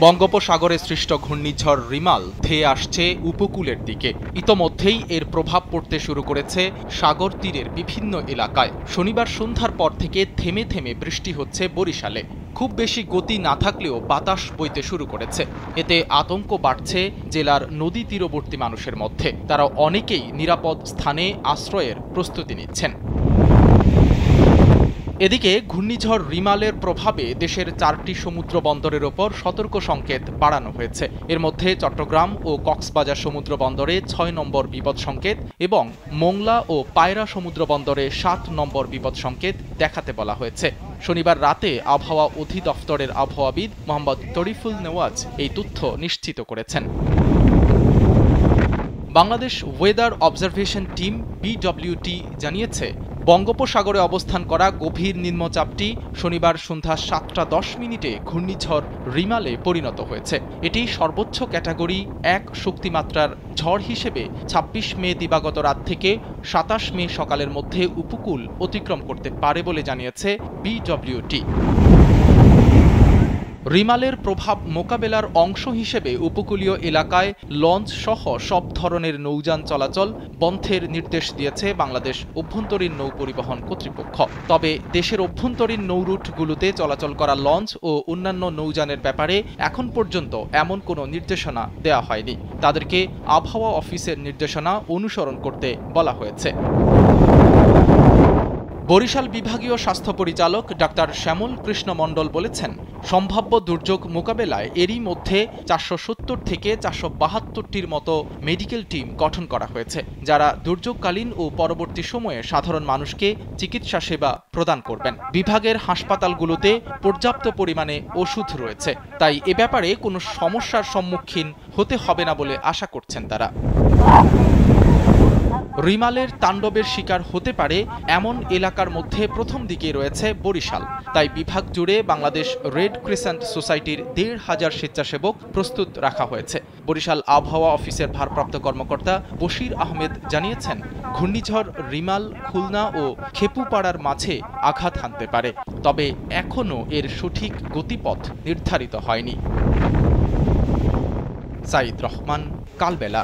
বঙ্গোপসাগরে সৃষ্ট ঘূর্ণিঝড় রিমাল ধেয়ে আসছে উপকূলের দিকে। ইতোমধ্যেই এর প্রভাব পড়তে শুরু করেছে সাগর তীরের বিভিন্ন এলাকায়। শনিবার সন্ধ্যার পর থেকে থেমে থেমে বৃষ্টি হচ্ছে বরিশালে। খুব বেশি গতি না থাকলেও বাতাস বইতে শুরু করেছে। এতে আতঙ্ক বাড়ছে জেলার নদী তীরবর্তী মানুষের মধ্যে। তারা অনেকেই নিরাপদ স্থানে আশ্রয়ের প্রস্তুতি নিচ্ছেন। এদিকে ঘূর্ণিঝড় রিমালের প্রভাবে দেশের 4টি সমুদ্র বন্দরের ওপর সতর্ক সংকেত বাড়ানো হয়েছে। এর মধ্যে চট্টগ্রাম ও কক্সবাজার সমুদ্র বন্দরে 6 নম্বর বিপদ সংকেত এবং মোংলা ও পায়রা সমুদ্র বন্দরে 7 নম্বর বিপদ সংকেত দেখাতে বলা হয়েছে। শনিবার রাতে আবহাওয়া অধিদপ্তরের আবহাওয়াবিদ মোহাম্মদ তরিফুল নেওয়াজ এই তথ্য নিশ্চিত করেছেন। Bangladesh weather observation team BWT জানিয়েছে, বঙ্গোপসাগরে অবস্থান করা গভীর নিম্নচাপটি শনিবার সন্ধ্যা 7:10 ঘূর্ণিঝড় রিমালে পরিণত হয়েছে। এটি সর্বোচ্চ ক্যাটাগরি 1 শক্তিমাত্রার ঝড় হিসেবে 26 মে দিবাগত রাত থেকে 27 মে সকালের মধ্যে উপকূল অতিক্রম করতে পারে বলে জানিয়েছে BWT। রিমালের প্রভাব মোকাবেলার অংশ হিসেবে উপকূলীয় এলাকায় লঞ্চ সহ সব ধরনের নৌযান চলাচল বন্ধের নির্দেশ দিয়েছে বাংলাদেশ অভ্যন্তরীণ নৌ পরিবহন কর্তৃপক্ষ। তবে দেশের অভ্যন্তরীণ নৌরুটগুলোতে চলাচল করা লঞ্চ ও অন্যান্য নৌযানের ব্যাপারে এখন পর্যন্ত এমন কোনো নির্দেশনা দেওয়া হয়নি। তাদেরকে আবহাওয়া অফিসের নির্দেশনা অনুসরণ করতে বলা হয়েছে। বরিশাল বিভাগীয় স্বাস্থ্য পরিচালক ডাক্তার শ্যামল কৃষ্ণ মণ্ডল বলেছেন, সম্ভাব্য দুর্যোগ মোকাবেলায় এরই মধ্যে 470 থেকে 472টির মতো মেডিকেল টিম গঠন করা হয়েছে, যারা দুর্যোগকালীন ও পরবর্তী সময়ে সাধারণ মানুষকে চিকিৎসা সেবা প্রদান করবেন। বিভাগের হাসপাতালগুলোতে পর্যাপ্ত পরিমাণে ওষুধ রয়েছে, তাই এ ব্যাপারে কোনো সমস্যার সম্মুখীন হতে হবে না বলে আশা করছেন তারা। রিমালের তাণ্ডবের শিকার হতে পারে এমন এলাকার মধ্যে প্রথম দিকে রয়েছে বরিশাল। তাই বিভাগ জুড়ে বাংলাদেশ রেড ক্রিসেন্ট সোসাইটির 1,500 স্বেচ্ছাসেবক প্রস্তুত রাখা হয়েছে। বরিশাল আবহাওয়া অফিসের ভারপ্রাপ্ত কর্মকর্তা বশির আহমেদ জানিয়েছেন, ঘূর্ণিঝড় রিমাল খুলনা ও খেপুপাড়ার মাঝে আঘাত হানতে পারে, তবে এখনও এর সঠিক গতিপথ নির্ধারিত হয়নি। সাইদ রহমান, কালবেলা।